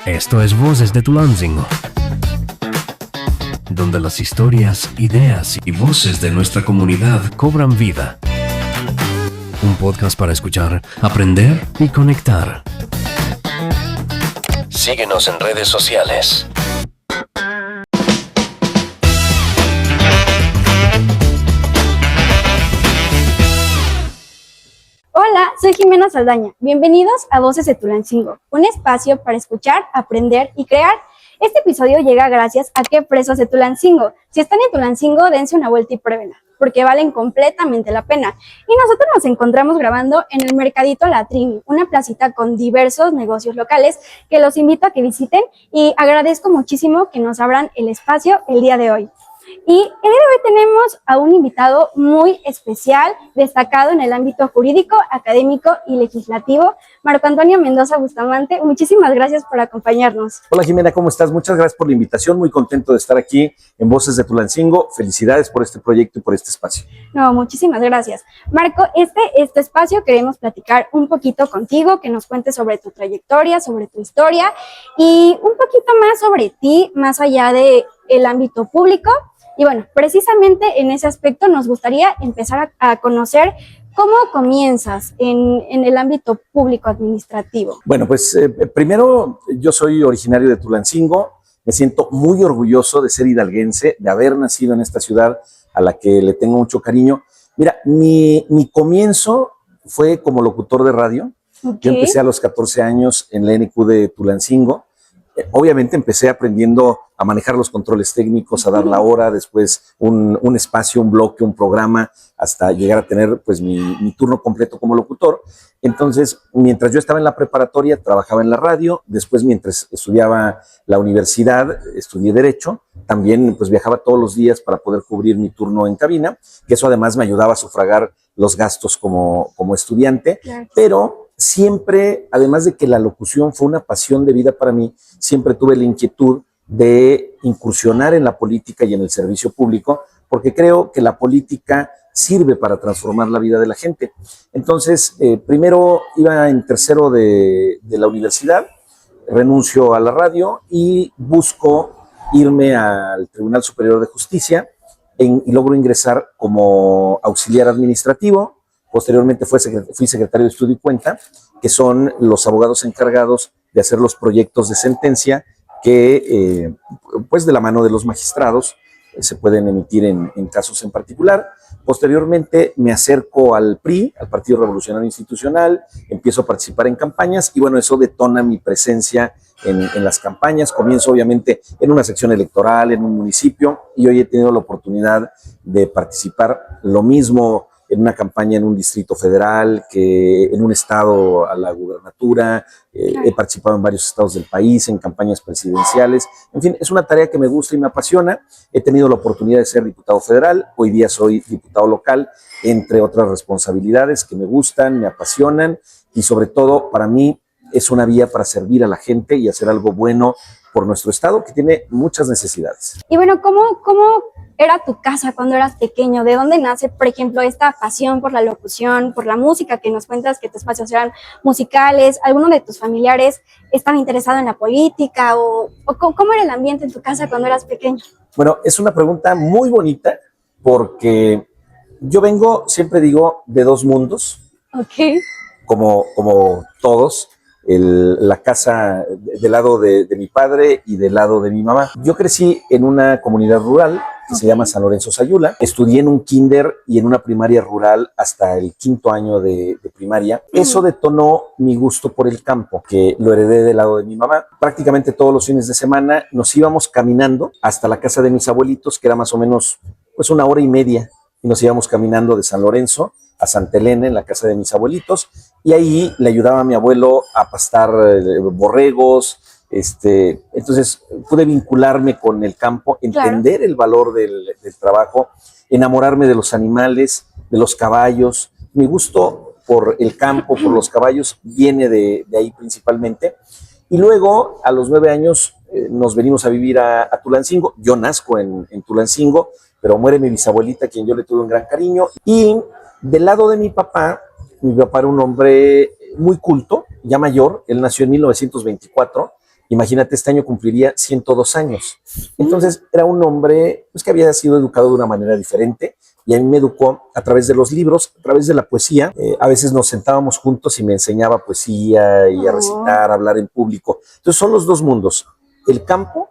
Esto es Voces de Tulancingo, donde las historias, ideas y voces de nuestra comunidad cobran vida. Un podcast para escuchar, aprender y conectar. Síguenos en redes sociales. Hola, soy Jimena Saldaña. Bienvenidos a Voces de Tulancingo, un espacio para escuchar, aprender y crear. Este episodio llega gracias a Qué Fresas de Tulancingo. Si están en Tulancingo, dense una vuelta y pruébenla, porque valen completamente la pena. Y nosotros nos encontramos grabando en el Mercadito La Trini, una placita con diversos negocios locales que los invito a que visiten y agradezco muchísimo que nos abran el espacio el día de hoy. Y el día de hoy tenemos a un invitado muy especial, destacado en el ámbito jurídico, académico y legislativo, Marco Antonio Mendoza Bustamante. Muchísimas gracias por acompañarnos. Hola Jimena, ¿cómo estás? Muchas gracias por la invitación, muy contento de estar aquí en Voces de Tulancingo. Felicidades por este proyecto y por este espacio. No, muchísimas gracias. Marco, este espacio queremos platicar un poquito contigo, que nos cuentes sobre tu trayectoria, sobre tu historia y un poquito más sobre ti, más allá del ámbito público. Y bueno, precisamente en ese aspecto nos gustaría empezar a conocer cómo comienzas en el ámbito público administrativo. Bueno, pues primero yo soy originario de Tulancingo, me siento muy orgulloso de ser hidalguense, de haber nacido en esta ciudad a la que le tengo mucho cariño. Mira, mi comienzo fue como locutor de radio. Okay. Yo empecé a los 14 años en la NQ de Tulancingo. Obviamente empecé aprendiendo a manejar los controles técnicos, a dar la hora, después un espacio, un bloque, un programa, hasta llegar a tener pues mi turno completo como locutor. Entonces, mientras yo estaba en la preparatoria, trabajaba en la radio, después mientras estudiaba la universidad, estudié Derecho, también pues viajaba todos los días para poder cubrir mi turno en cabina, que eso además me ayudaba a sufragar los gastos como estudiante, claro. Pero siempre, además de que la locución fue una pasión de vida para mí, siempre tuve la inquietud de incursionar en la política y en el servicio público, porque creo que la política sirve para transformar la vida de la gente. Entonces, primero iba en tercero de la universidad, renuncio a la radio y busco irme al Tribunal Superior de Justicia y logro ingresar como auxiliar administrativo. Posteriormente fui secretario de Estudio y Cuenta, que son los abogados encargados de hacer los proyectos de sentencia que, pues de la mano de los magistrados, se pueden emitir en casos en particular. Posteriormente me acerco al PRI, al Partido Revolucionario Institucional, empiezo a participar en campañas y bueno, eso detona mi presencia en las campañas. Comienzo obviamente en una sección electoral, en un municipio, y hoy he tenido la oportunidad de participar lo mismo en una campaña en un distrito federal, que en un estado a la gubernatura, he participado en varios estados del país, en campañas presidenciales, en fin, es una tarea que me gusta y me apasiona. He tenido la oportunidad de ser diputado federal, hoy día soy diputado local, entre otras responsabilidades que me gustan, me apasionan, y sobre todo para mí es una vía para servir a la gente y hacer algo bueno por nuestro estado, que tiene muchas necesidades. Y bueno, ¿cómo era tu casa cuando eras pequeño? ¿De dónde nace, por ejemplo, esta pasión por la locución, por la música, que nos cuentas que tus espacios eran musicales? ¿Alguno de tus familiares estaba interesado en la política? ¿O cómo era el ambiente en tu casa cuando eras pequeño? Bueno, es una pregunta muy bonita porque yo vengo, siempre digo, de dos mundos. Ok. Como todos. La casa del lado de mi padre y del lado de mi mamá. Yo crecí en una comunidad rural que se llama San Lorenzo Sayula. Estudié en un kinder y en una primaria rural hasta el 5º año de primaria. Eso detonó mi gusto por el campo, que lo heredé del lado de mi mamá. Prácticamente todos los fines de semana nos íbamos caminando hasta la casa de mis abuelitos, que era más o menos pues 1 hora y media, y nos íbamos caminando de San Lorenzo a Santa Elena, en la casa de mis abuelitos, y ahí le ayudaba a mi abuelo a pastar borregos. Entonces pude vincularme con el campo, entender el valor del trabajo, enamorarme de los animales, de los caballos. Mi gusto por el campo, por los caballos, viene de ahí principalmente. Y luego, a los 9 años, nos venimos a vivir a Tulancingo. Yo nazco en Tulancingo, pero muere mi bisabuelita, a quien yo le tuve un gran cariño. Y del lado de mi papá era un hombre muy culto, ya mayor. Él nació en 1924, Imagínate, este año cumpliría 102 años. Entonces era un hombre pues, que había sido educado de una manera diferente y a mí me educó a través de los libros, a través de la poesía. A veces nos sentábamos juntos y me enseñaba poesía y a recitar, a hablar en público. Entonces son los dos mundos, el campo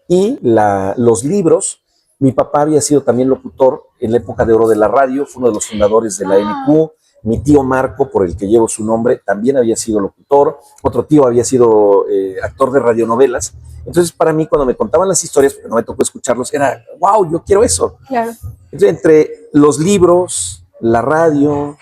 y los libros. Mi papá había sido también locutor en la época de oro de la radio, fue uno de los fundadores de la NQ. Mi tío Marco, por el que llevo su nombre, también había sido locutor. Otro tío había sido actor de radionovelas. Entonces, para mí, cuando me contaban las historias, porque no me tocó escucharlos, era, wow, yo quiero eso. Claro. Entonces, entre los libros, la radio,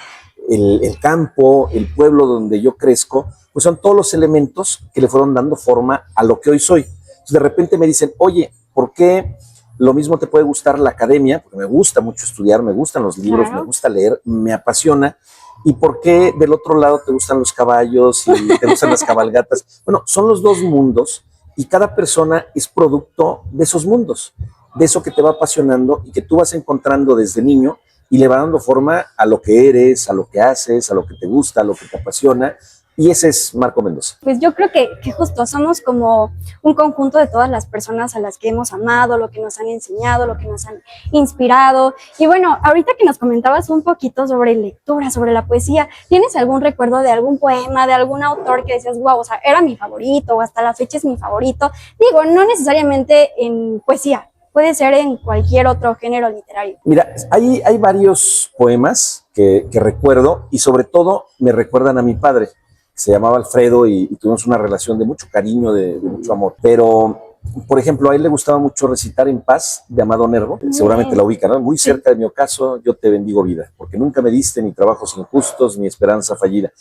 el campo, el pueblo donde yo crezco, pues son todos los elementos que le fueron dando forma a lo que hoy soy. Entonces, de repente me dicen, oye, ¿por qué lo mismo te puede gustar la academia? Porque me gusta mucho estudiar, me gustan los libros, me gusta leer, me apasiona. ¿Y por qué del otro lado te gustan los caballos y te gustan las cabalgatas? Bueno, son los dos mundos y cada persona es producto de esos mundos, de eso que te va apasionando y que tú vas encontrando desde niño y le va dando forma a lo que eres, a lo que haces, a lo que te gusta, a lo que te apasiona. Y ese es Marco Mendoza. Pues yo creo que justo somos como un conjunto de todas las personas a las que hemos amado, lo que nos han enseñado, lo que nos han inspirado. Y bueno, ahorita que nos comentabas un poquito sobre lectura, sobre la poesía, ¿tienes algún recuerdo de algún poema, de algún autor que decías, wow, o sea, era mi favorito o hasta la fecha es mi favorito? Digo, no necesariamente en poesía, puede ser en cualquier otro género literario. Mira, hay varios poemas que recuerdo y sobre todo me recuerdan a mi padre. Se llamaba Alfredo y tuvimos una relación de mucho cariño, de mucho amor. Pero, por ejemplo, a él le gustaba mucho recitar En Paz, de Amado Nervo. Seguramente la ubica, ¿no? Muy cerca de mi ocaso, yo te bendigo vida, porque nunca me diste ni trabajos injustos, ni esperanza fallida.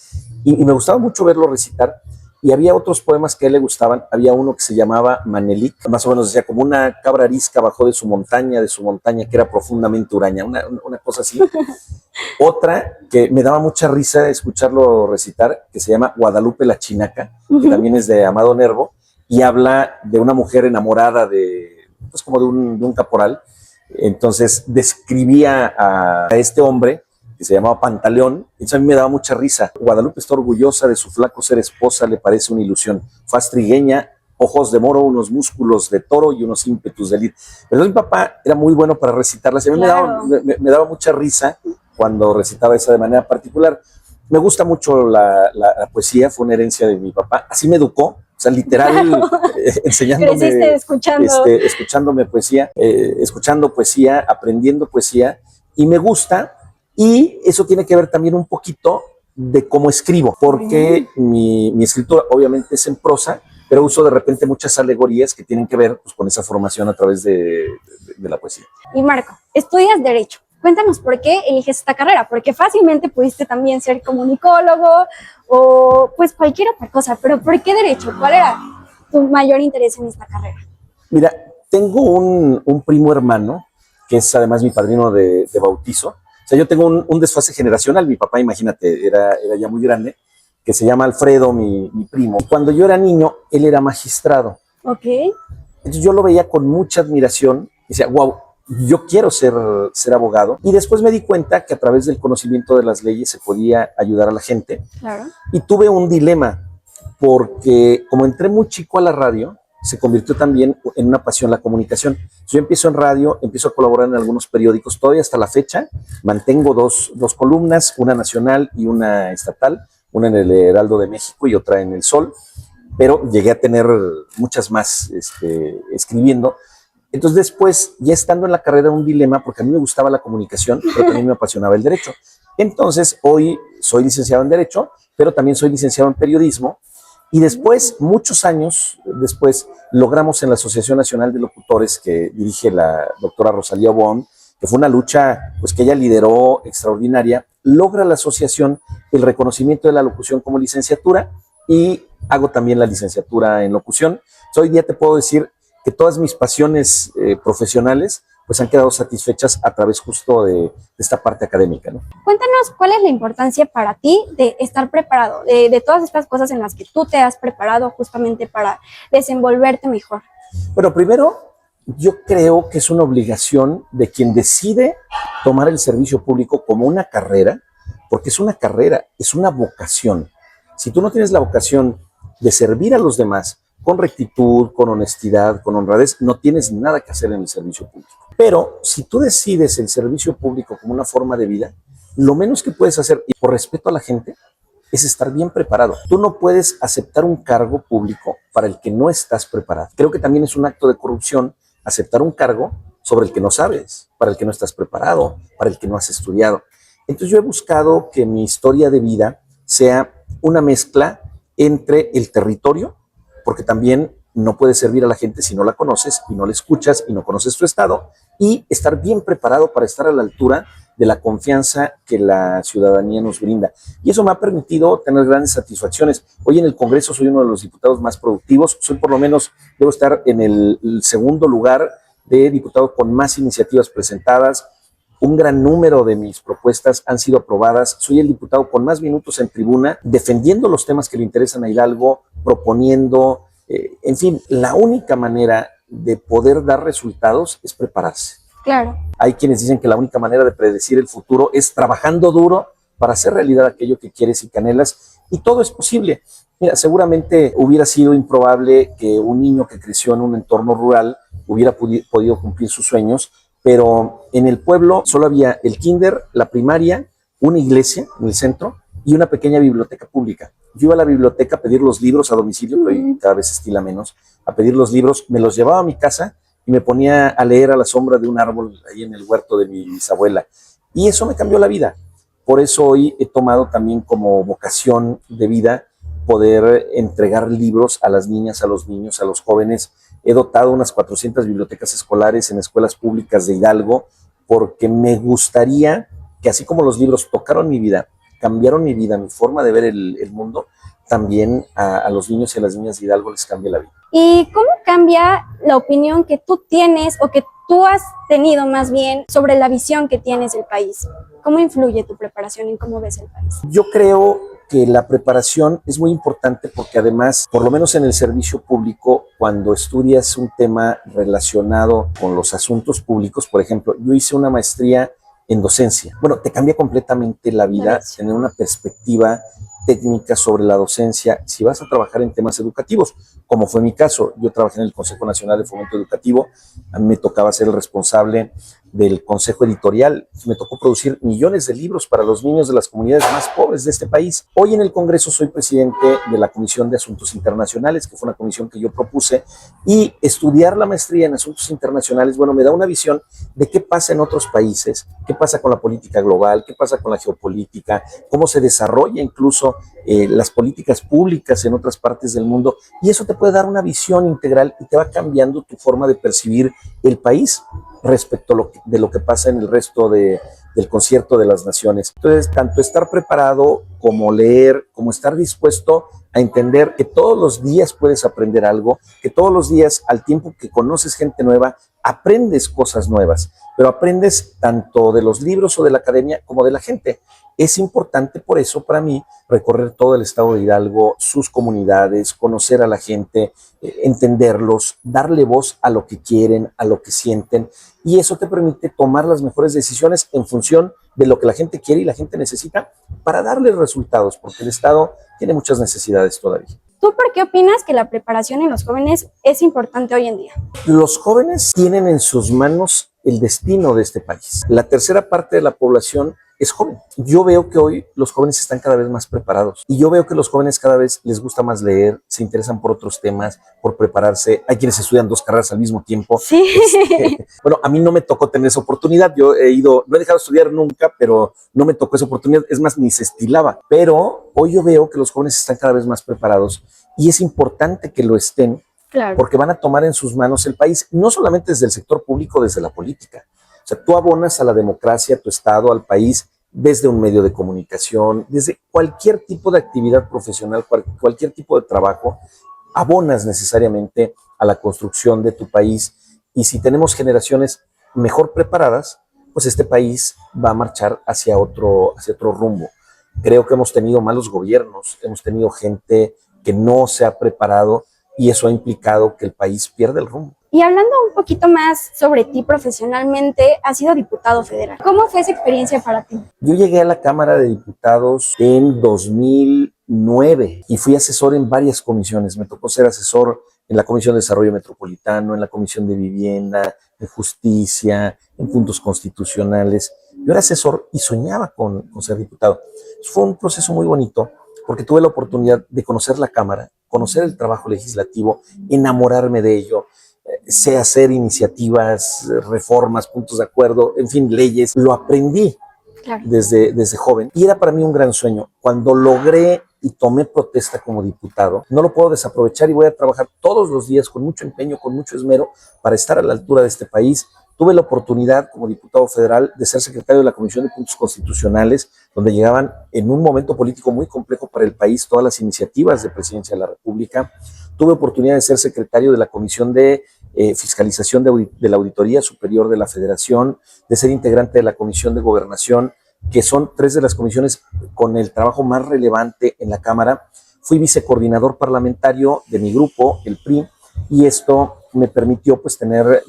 Y me gustaba mucho verlo recitar. Y había otros poemas que a él le gustaban. Había uno que se llamaba Manelik, más o menos decía como una cabra arisca bajó de su montaña, que era profundamente huraña, una cosa así. Otra que me daba mucha risa escucharlo recitar, que se llama Guadalupe la Chinaca, que también es de Amado Nervo, y habla de una mujer enamorada pues como de un caporal. Entonces describía a este hombre que se llamaba Pantaleón. Eso a mí me daba mucha risa. Guadalupe está orgullosa de su flaco ser esposa, le parece una ilusión. Fue astrigueña, ojos de moro, unos músculos de toro y unos ímpetus de lid. Pero mi papá era muy bueno para recitarlas. A mí me daba mucha risa cuando recitaba esa de manera particular. Me gusta mucho la poesía, fue una herencia de mi papá. Así me educó, o sea, literal, enseñándome, escuchándome poesía, escuchando poesía, aprendiendo poesía, y me gusta. Y eso tiene que ver también un poquito de cómo escribo, porque mi escritura obviamente es en prosa, pero uso de repente muchas alegorías que tienen que ver pues, con esa formación a través de la poesía. Y Marco, estudias Derecho. Cuéntanos por qué eliges esta carrera, porque fácilmente pudiste también ser comunicólogo o pues cualquier otra cosa, pero ¿por qué Derecho? ¿Cuál era tu mayor interés en esta carrera? Mira, tengo un primo hermano, que es además mi padrino de bautizo. O sea, yo tengo un desfase generacional. Mi papá, imagínate, era ya muy grande, que se llama Alfredo, mi primo. Cuando yo era niño, él era magistrado. Ok. Entonces yo lo veía con mucha admiración y decía, wow, yo quiero ser abogado. Y después me di cuenta que a través del conocimiento de las leyes se podía ayudar a la gente. Claro. Y tuve un dilema, porque como entré muy chico a la radio, se convirtió también en una pasión la comunicación. Yo empiezo en radio, empiezo a colaborar en algunos periódicos, todavía hasta la fecha mantengo dos columnas, una nacional y una estatal, una en el Heraldo de México y otra en El Sol, pero llegué a tener muchas más escribiendo. Entonces después, ya estando en la carrera, un dilema, porque a mí me gustaba la comunicación, pero también me apasionaba el derecho. Entonces hoy soy licenciado en Derecho, pero también soy licenciado en Periodismo. Y después, muchos años después, logramos en la Asociación Nacional de Locutores, que dirige la doctora Rosalía Bon, que fue una lucha pues, que ella lideró extraordinaria, logra la asociación el reconocimiento de la locución como licenciatura y hago también la licenciatura en locución. Hoy día te puedo decir que todas mis pasiones profesionales pues han quedado satisfechas a través justo de esta parte académica, ¿no? Cuéntanos cuál es la importancia para ti de estar preparado, de todas estas cosas en las que tú te has preparado justamente para desenvolverte mejor. Bueno, primero, yo creo que es una obligación de quien decide tomar el servicio público como una carrera, porque es una carrera, es una vocación. Si tú no tienes la vocación de servir a los demás, con rectitud, con honestidad, con honradez, no tienes nada que hacer en el servicio público. Pero si tú decides el servicio público como una forma de vida, lo menos que puedes hacer, y por respeto a la gente, es estar bien preparado. Tú no puedes aceptar un cargo público para el que no estás preparado. Creo que también es un acto de corrupción aceptar un cargo sobre el que no sabes, para el que no estás preparado, para el que no has estudiado. Entonces yo he buscado que mi historia de vida sea una mezcla entre el territorio, porque también no puedes servir a la gente si no la conoces y no la escuchas y no conoces tu estado, y estar bien preparado para estar a la altura de la confianza que la ciudadanía nos brinda. Y eso me ha permitido tener grandes satisfacciones. Hoy en el Congreso soy uno de los diputados más productivos, soy por lo menos, debo estar en el segundo lugar de diputado con más iniciativas presentadas. Un gran número de mis propuestas han sido aprobadas. Soy el diputado con más minutos en tribuna, defendiendo los temas que le interesan a Hidalgo, proponiendo, en fin, la única manera de poder dar resultados es prepararse. Claro. Hay quienes dicen que la única manera de predecir el futuro es trabajando duro para hacer realidad aquello que quieres y que anhelas, y todo es posible. Mira, seguramente hubiera sido improbable que un niño que creció en un entorno rural hubiera podido cumplir sus sueños, pero en el pueblo solo había el kinder, la primaria, una iglesia en el centro y una pequeña biblioteca pública. Yo iba a la biblioteca a pedir los libros a domicilio, pero cada vez se estila menos, a pedir los libros, me los llevaba a mi casa y me ponía a leer a la sombra de un árbol ahí en el huerto de mi bisabuela. Y eso me cambió la vida. Por eso hoy he tomado también como vocación de vida poder entregar libros a las niñas, a los niños, a los jóvenes. He dotado unas 400 bibliotecas escolares en escuelas públicas de Hidalgo, porque me gustaría que así como los libros tocaron mi vida, cambiaron mi vida, mi forma de ver el mundo, también a los niños y a las niñas de Hidalgo les cambie la vida. ¿Y cómo cambia la opinión que tú tienes o que tú has tenido más bien sobre la visión que tienes del país? ¿Cómo influye tu preparación en cómo ves el país? Yo creo que la preparación es muy importante porque además, por lo menos en el servicio público, cuando estudias un tema relacionado con los asuntos públicos, por ejemplo, yo hice una maestría en docencia. Bueno, te cambia completamente la vida tener una perspectiva técnica sobre la docencia si vas a trabajar en temas educativos, como fue mi caso. Yo trabajé en el Consejo Nacional de Fomento Educativo, a mí me tocaba ser el responsable del consejo editorial, me tocó producir millones de libros para los niños de las comunidades más pobres de este país. Hoy en el Congreso soy presidente de la Comisión de Asuntos Internacionales, que fue una comisión que yo propuse, y estudiar la maestría en Asuntos Internacionales, bueno, me da una visión de qué pasa en otros países, qué pasa con la política global, qué pasa con la geopolítica, cómo se desarrolla incluso las políticas públicas en otras partes del mundo, y eso te puede dar una visión integral y te va cambiando tu forma de percibir el país respecto de lo que pasa en el resto del concierto de las naciones. Entonces, tanto estar preparado como leer, como estar dispuesto a entender que todos los días puedes aprender algo, que todos los días, al tiempo que conoces gente nueva, aprendes cosas nuevas, pero aprendes tanto de los libros o de la academia como de la gente. Es importante por eso para mí recorrer todo el estado de Hidalgo, sus comunidades, conocer a la gente, entenderlos, darle voz a lo que quieren, a lo que sienten, y eso te permite tomar las mejores decisiones en función de lo que la gente quiere y la gente necesita para darle resultados, porque el estado tiene muchas necesidades todavía. ¿Tú por qué opinas que la preparación en los jóvenes es importante hoy en día? Los jóvenes tienen en sus manos el destino de este país. La tercera parte de la población es joven. Yo veo que hoy los jóvenes están cada vez más preparados y yo veo que los jóvenes cada vez les gusta más leer, se interesan por otros temas, por prepararse. Hay quienes estudian 2 carreras al mismo tiempo. Sí. Bueno, a mí no me tocó tener esa oportunidad. Yo no he dejado de estudiar nunca, pero no me tocó esa oportunidad. Es más, ni se estilaba. Pero hoy yo veo que los jóvenes están cada vez más preparados y es importante que lo estén. Claro. Porque van a tomar en sus manos el país, no solamente desde el sector público, desde la política. O sea, tú abonas a la democracia, a tu estado, al país, desde un medio de comunicación, desde cualquier tipo de actividad profesional, cualquier tipo de trabajo, abonas necesariamente a la construcción de tu país. Y si tenemos generaciones mejor preparadas, pues este país va a marchar hacia otro rumbo. Creo que hemos tenido malos gobiernos, hemos tenido gente que no se ha preparado y eso ha implicado que el país pierda el rumbo. Y hablando un poquito más sobre ti profesionalmente, has sido diputado federal. ¿Cómo fue esa experiencia para ti? Yo llegué a la Cámara de Diputados en 2000, 2009 y fui asesor en varias comisiones. Me tocó ser asesor en la Comisión de Desarrollo Metropolitano, en la Comisión de Vivienda, de Justicia, en puntos constitucionales. Yo era asesor y soñaba con ser diputado. Fue un proceso muy bonito porque tuve la oportunidad de conocer la Cámara, conocer el trabajo legislativo, enamorarme de ello. Sé hacer iniciativas, reformas, puntos de acuerdo, en fin, leyes. Lo aprendí desde joven y era para mí un gran sueño. Cuando logré y tomé protesta como diputado, no lo puedo desaprovechar y voy a trabajar todos los días con mucho empeño, con mucho esmero para estar a la altura de este país. Tuve la oportunidad como diputado federal de ser secretario de la Comisión de Puntos Constitucionales, donde llegaban en un momento político muy complejo para el país todas las iniciativas de Presidencia de la República. Tuve oportunidad de ser secretario de la Comisión de Fiscalización de la Auditoría Superior de la Federación, de ser integrante de la Comisión de Gobernación, que son 3 de las comisiones con el trabajo más relevante en la Cámara. Fui vicecoordinador parlamentario de mi grupo, el PRI, y esto me permitió pues tener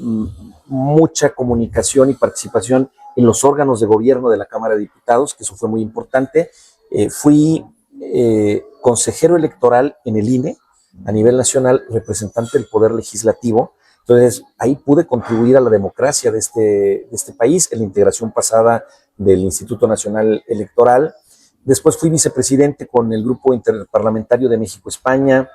mucha comunicación y participación en los órganos de gobierno de la Cámara de Diputados, que eso fue muy importante. Fui consejero electoral en el INE, a nivel nacional, representante del Poder Legislativo. Entonces, ahí pude contribuir a la democracia de este país, en la integración pasada del Instituto Nacional Electoral. Después fui vicepresidente con el Grupo Interparlamentario de México-España,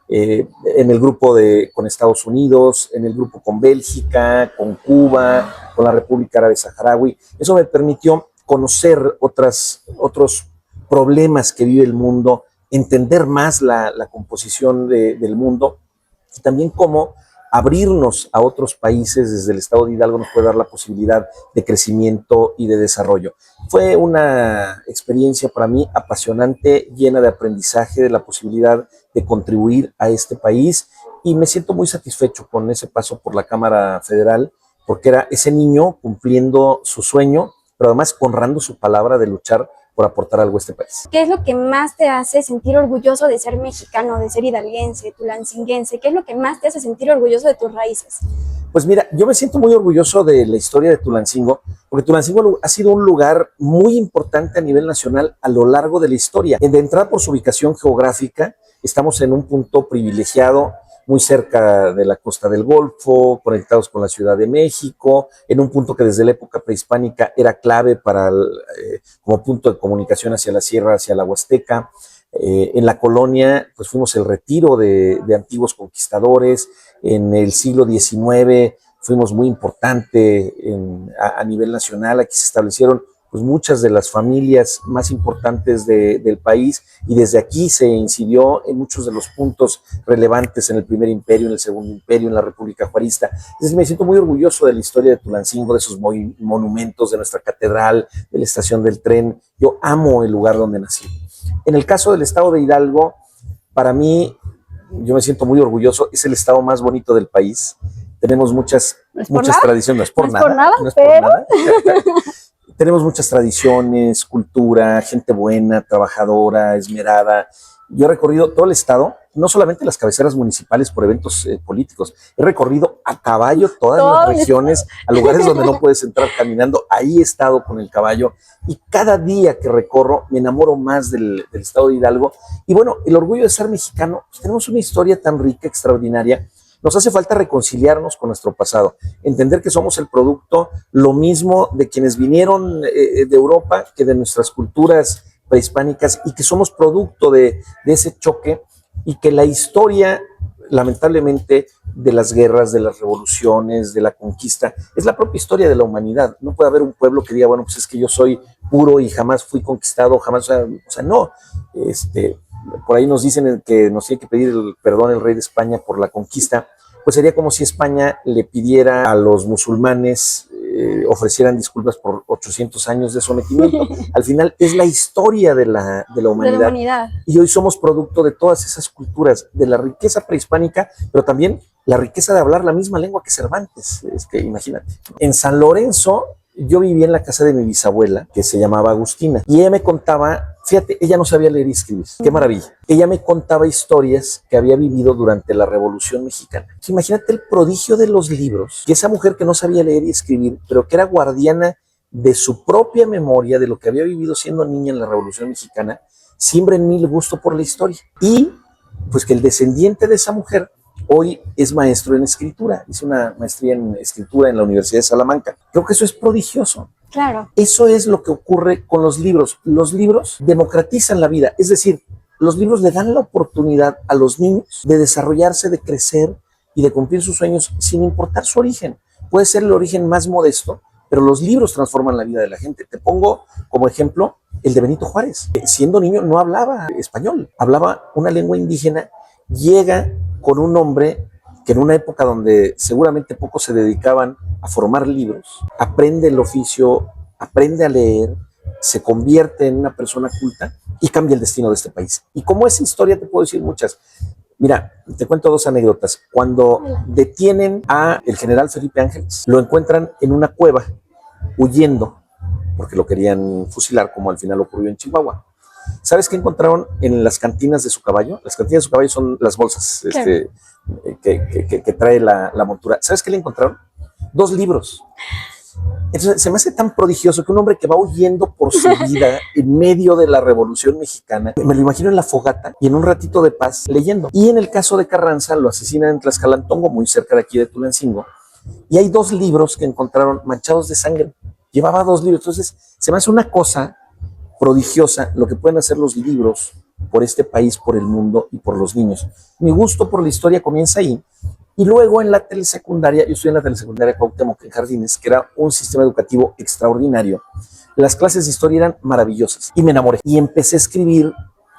en el grupo con Estados Unidos, en el grupo con Bélgica, con Cuba, con la República Árabe Saharaui. Eso me permitió conocer otros problemas que vive el mundo, entender más la composición del mundo y también cómo abrirnos a otros países desde el estado de Hidalgo nos puede dar la posibilidad de crecimiento y de desarrollo. Fue una experiencia para mí apasionante, llena de aprendizaje, de la posibilidad de contribuir a este país y me siento muy satisfecho con ese paso por la Cámara Federal porque era ese niño cumpliendo su sueño, pero además honrando su palabra de luchar por aportar algo a este país. ¿Qué es lo que más te hace sentir orgulloso de ser mexicano, de ser hidalguense, tulancinguense? ¿Qué es lo que más te hace sentir orgulloso de tus raíces? Pues mira, yo me siento muy orgulloso de la historia de Tulancingo, porque Tulancingo ha sido un lugar muy importante a nivel nacional a lo largo de la historia. De entrada, por su ubicación geográfica, estamos en un punto privilegiado, muy cerca de la costa del Golfo, conectados con la Ciudad de México, en un punto que desde la época prehispánica era clave como punto de comunicación hacia la sierra, hacia la Huasteca. En la colonia, pues fuimos el retiro de antiguos conquistadores. En el siglo XIX fuimos muy importante a nivel nacional. Aquí se establecieron pues muchas de las familias más importantes del país y desde aquí se incidió en muchos de los puntos relevantes en el Primer Imperio, en el Segundo Imperio, en la República Juarista. Entonces me siento muy orgulloso de la historia de Tulancingo, de esos monumentos, de nuestra catedral, de la estación del tren. Yo amo el lugar donde nací. En el caso del estado de Hidalgo, para mí, yo me siento muy orgulloso, es el estado más bonito del país. Tenemos muchas tradiciones, no es por nada. Tenemos muchas tradiciones, cultura, gente buena, trabajadora, esmerada. Yo he recorrido todo el estado, no solamente las cabeceras municipales por eventos políticos, he recorrido a caballo todas las regiones, a lugares donde no puedes entrar caminando. Ahí he estado con el caballo y cada día que recorro me enamoro más del estado de Hidalgo. Y bueno, el orgullo de ser mexicano, pues tenemos una historia tan rica, extraordinaria. Nos hace falta reconciliarnos con nuestro pasado, entender que somos el producto, lo mismo de quienes vinieron de Europa que de nuestras culturas prehispánicas y que somos producto de ese choque y que la historia, lamentablemente, de las guerras, de las revoluciones, de la conquista, es la propia historia de la humanidad. No puede haber un pueblo que diga, bueno, pues es que yo soy puro y jamás fui conquistado, jamás, o sea, no. Por ahí nos dicen que nos tiene que pedir el perdón el rey de España por la conquista, pues sería como si España le pidiera a los musulmanes, ofrecieran disculpas por 800 años de sometimiento. Al final es la historia de la humanidad. Y hoy somos producto de todas esas culturas, de la riqueza prehispánica, pero también la riqueza de hablar la misma lengua que Cervantes. Imagínate. En San Lorenzo, yo vivía en la casa de mi bisabuela, que se llamaba Agustina, y ella me contaba, fíjate, ella no sabía leer y escribir, qué maravilla. Ella me contaba historias que había vivido durante la Revolución Mexicana. Imagínate el prodigio de los libros, que esa mujer que no sabía leer y escribir, pero que era guardiana de su propia memoria, de lo que había vivido siendo niña en la Revolución Mexicana, siembra en mí el gusto por la historia. Y pues que el descendiente de esa mujer hoy es maestro en escritura, hizo una maestría en escritura en la Universidad de Salamanca. Creo que eso es prodigioso. Claro. Eso es lo que ocurre con los libros. Los libros democratizan la vida, es decir, los libros le dan la oportunidad a los niños de desarrollarse, de crecer y de cumplir sus sueños sin importar su origen. Puede ser el origen más modesto, pero los libros transforman la vida de la gente. Te pongo como ejemplo el de Benito Juárez. Siendo niño no hablaba español, hablaba una lengua indígena, llega con un hombre que en una época donde seguramente pocos se dedicaban a formar libros, aprende el oficio, aprende a leer, se convierte en una persona culta y cambia el destino de este país. Y como esa historia te puedo decir muchas. Mira, te cuento dos anécdotas. Cuando detienen a el general Felipe Ángeles, lo encuentran en una cueva huyendo porque lo querían fusilar, como al final ocurrió en Chihuahua. ¿Sabes qué encontraron en las cantinas de su caballo? Las cantinas de su caballo son las bolsas que trae la montura. ¿Sabes qué le encontraron? 2 libros. Entonces se me hace tan prodigioso que un hombre que va huyendo por su vida en medio de la Revolución Mexicana, me lo imagino en la fogata y en un ratito de paz leyendo. Y en el caso de Carranza lo asesinan en Tlaxcalantongo, muy cerca de aquí de Tulancingo, y hay 2 libros que encontraron manchados de sangre. Llevaba 2 libros. Entonces se me hace una cosa prodigiosa lo que pueden hacer los libros por este país, por el mundo y por los niños. Mi gusto por la historia comienza ahí. Y luego en la telesecundaria, yo estudié en la telesecundaria Cuauhtémoc en Jardines, que era un sistema educativo extraordinario. Las clases de historia eran maravillosas y me enamoré. Y empecé a escribir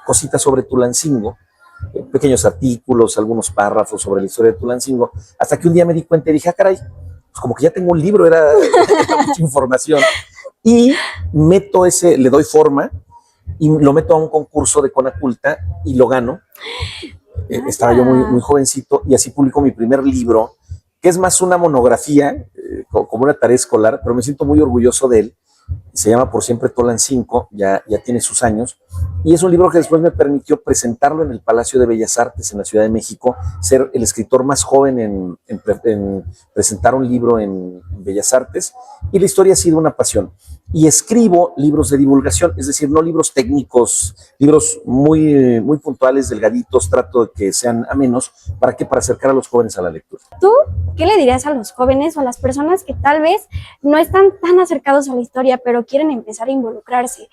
cositas sobre Tulancingo, pequeños artículos, algunos párrafos sobre la historia de Tulancingo, hasta que un día me di cuenta y dije, caray, pues como que ya tengo un libro, era mucha información. Y meto ese, le doy forma y lo meto a un concurso de Conaculta y lo gano. Estaba yo muy jovencito y así publico mi primer libro, que es más una monografía, como una tarea escolar, pero me siento muy orgulloso de él. Se llama Por Siempre Tulancingo, ya tiene sus años, y es un libro que después me permitió presentarlo en el Palacio de Bellas Artes en la Ciudad de México, ser el escritor más joven en presentar un libro en Bellas Artes, y la historia ha sido una pasión. Y escribo libros de divulgación, es decir, no libros técnicos, libros muy, muy puntuales, delgaditos, trato de que sean amenos, ¿para qué? Para acercar a los jóvenes a la lectura. ¿Tú qué le dirías a los jóvenes o a las personas que tal vez no están tan acercados a la historia, pero quieren empezar a involucrarse?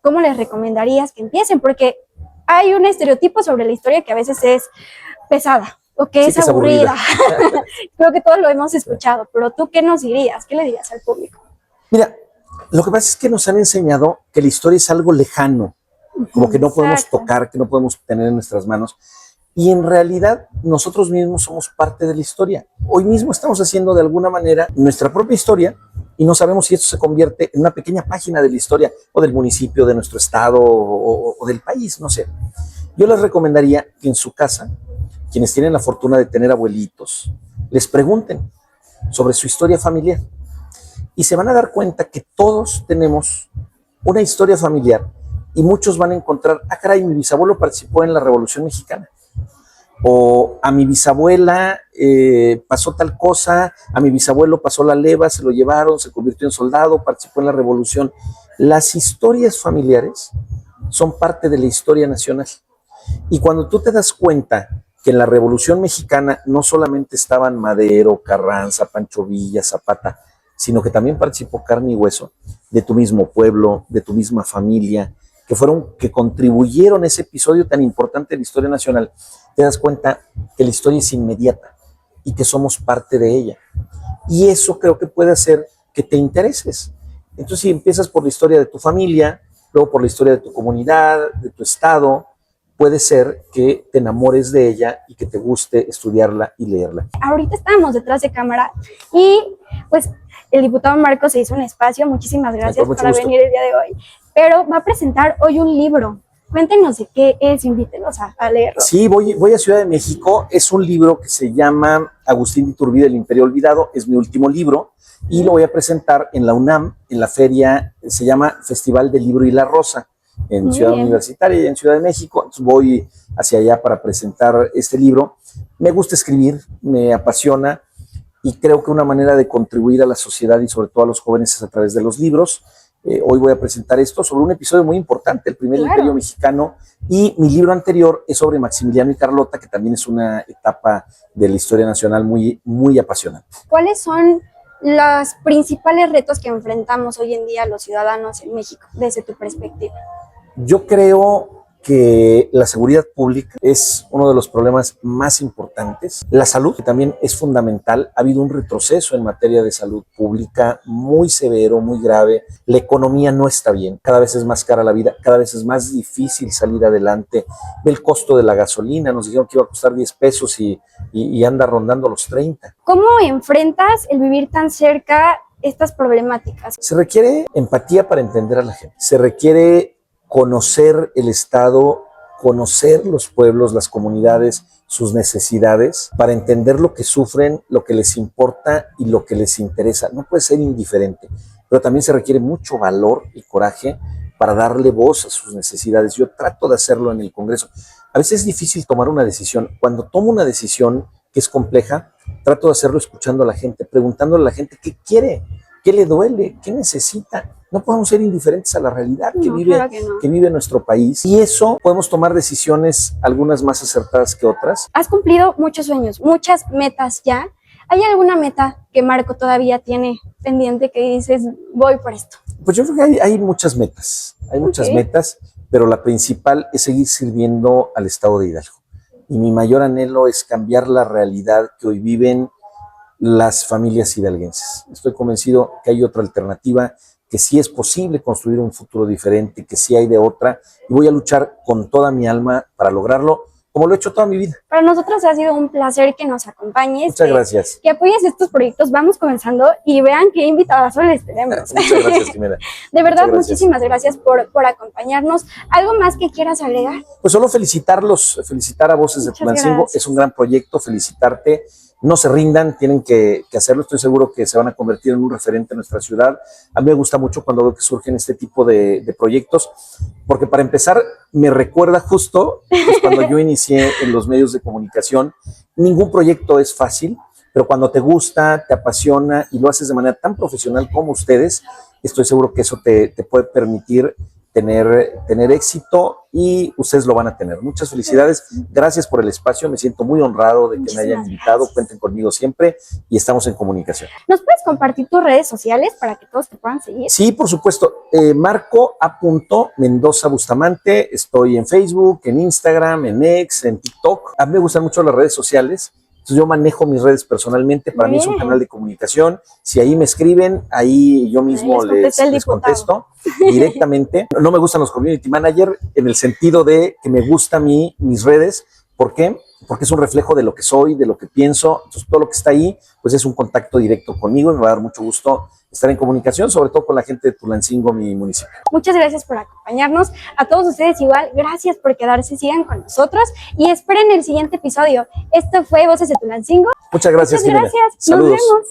¿Cómo les recomendarías que empiecen? Porque hay un estereotipo sobre la historia que a veces es pesada o que es aburrida. Creo que todos lo hemos escuchado, pero ¿tú qué nos dirías? ¿Qué le dirías al público? Mira, lo que pasa es que nos han enseñado que la historia es algo lejano, como que no podemos tocar, que no podemos tener en nuestras manos. Y en realidad nosotros mismos somos parte de la historia. Hoy mismo estamos haciendo de alguna manera nuestra propia historia y no sabemos si esto se convierte en una pequeña página de la historia o del municipio, de nuestro estado o del país, no sé. Yo les recomendaría que en su casa, quienes tienen la fortuna de tener abuelitos, les pregunten sobre su historia familiar. Y se van a dar cuenta que todos tenemos una historia familiar y muchos van a encontrar, caray, mi bisabuelo participó en la Revolución Mexicana. O a mi bisabuela pasó tal cosa, a mi bisabuelo pasó la leva, se lo llevaron, se convirtió en soldado, participó en la revolución. Las historias familiares son parte de la historia nacional. Y cuando tú te das cuenta que en la Revolución Mexicana no solamente estaban Madero, Carranza, Pancho Villa, Zapata, sino que también participó carne y hueso de tu mismo pueblo, de tu misma familia, que contribuyeron a ese episodio tan importante de la historia nacional, te das cuenta que la historia es inmediata y que somos parte de ella. Y eso creo que puede hacer que te intereses. Entonces, si empiezas por la historia de tu familia, luego por la historia de tu comunidad, de tu estado, puede ser que te enamores de ella y que te guste estudiarla y leerla. Ahorita estamos detrás de cámara y pues el diputado Marcos se hizo un espacio. Muchísimas gracias por venir el día de hoy. Pero va a presentar hoy un libro. Cuéntenos de qué es, invítenos a leerlo. Sí, voy a Ciudad de México. Es un libro que se llama Agustín de Iturbide, El Imperio Olvidado. Es mi último libro y lo voy a presentar en la UNAM, en la feria, se llama Festival del Libro y la Rosa, en Ciudad Universitaria y en Ciudad de México. Entonces voy hacia allá para presentar este libro. Me gusta escribir, me apasiona y creo que una manera de contribuir a la sociedad y sobre todo a los jóvenes es a través de los libros. hoy voy a presentar esto sobre un episodio muy importante, el primer Claro. imperio mexicano, y mi libro anterior es sobre Maximiliano y Carlota, que también es una etapa de la historia nacional muy, muy apasionante. ¿Cuáles son los principales retos que enfrentamos hoy en día los ciudadanos en México, desde tu perspectiva? Yo creo que la seguridad pública es uno de los problemas más importantes. La salud, que también es fundamental. Ha habido un retroceso en materia de salud pública muy severo, muy grave. La economía no está bien. Cada vez es más cara la vida, cada vez es más difícil salir adelante. Ve el costo de la gasolina. Nos dijeron que iba a costar 10 pesos y anda rondando los 30. ¿Cómo enfrentas el vivir tan cerca estas problemáticas? Se requiere empatía para entender a la gente. Se requiere conocer el Estado, conocer los pueblos, las comunidades, sus necesidades, para entender lo que sufren, lo que les importa y lo que les interesa. No puede ser indiferente, pero también se requiere mucho valor y coraje para darle voz a sus necesidades. Yo trato de hacerlo en el Congreso. A veces es difícil tomar una decisión. Cuando tomo una decisión que es compleja, trato de hacerlo escuchando a la gente, preguntándole a la gente qué quiere, qué le duele, qué necesita. No podemos ser indiferentes a la realidad Claro que no. que vive nuestro país. Y eso podemos tomar decisiones, algunas más acertadas que otras. Has cumplido muchos sueños, muchas metas ya. ¿Hay alguna meta que Marco todavía tiene pendiente que dices, voy por esto? Pues yo creo que hay muchas metas, pero la principal es seguir sirviendo al Estado de Hidalgo. Y mi mayor anhelo es cambiar la realidad que hoy viven las familias hidalguenses. Estoy convencido que hay otra alternativa, que sí es posible construir un futuro diferente, que sí hay de otra, y voy a luchar con toda mi alma para lograrlo, como lo he hecho toda mi vida. Para nosotros ha sido un placer que nos acompañes. Muchas gracias. Que apoyes estos proyectos. Vamos comenzando y vean qué invitadas les tenemos. Muchas gracias, Jimena. De verdad, Muchas gracias. muchísimas gracias por acompañarnos. ¿Algo más que quieras agregar? Pues solo felicitar a Voces de Muchas Tulancingo. gracias. Es un gran proyecto, felicitarte. No se rindan, tienen que hacerlo. Estoy seguro que se van a convertir en un referente en nuestra ciudad. A mí me gusta mucho cuando veo que surgen este tipo de proyectos, porque para empezar me recuerda justo pues, cuando yo inicié en los medios de comunicación. Ningún proyecto es fácil, pero cuando te gusta, te apasiona y lo haces de manera tan profesional como ustedes, estoy seguro que eso te puede permitir tener éxito y ustedes lo van a tener. Muchas felicidades, gracias por el espacio, me siento muy honrado de que me hayan Muchísimas invitado, gracias. cuenten conmigo siempre y estamos en comunicación. ¿Nos puedes compartir tus redes sociales para que todos te puedan seguir? Sí, por supuesto, Marco A. Mendoza Bustamante, estoy en Facebook, en Instagram, en X, en TikTok. A mí me gustan mucho las redes sociales. Entonces yo manejo mis redes personalmente, para mí es un Bien. canal de comunicación. Si ahí me escriben, ahí yo mismo Ahí les contesta el les diputado. contesto directamente. No me gustan los community manager en el sentido de que me gusta a mí mis redes. ¿Por qué? Porque es un reflejo de lo que soy, de lo que pienso. Entonces todo lo que está ahí, pues es un contacto directo conmigo y me va a dar mucho gusto estar en comunicación, sobre todo con la gente de Tulancingo, mi municipio. Muchas gracias por acompañarnos. A todos ustedes igual, gracias por quedarse, sigan con nosotros y esperen el siguiente episodio. Esto fue Voces de Tulancingo. Muchas gracias, Muchas Jimena. gracias. Saludos. Nos vemos.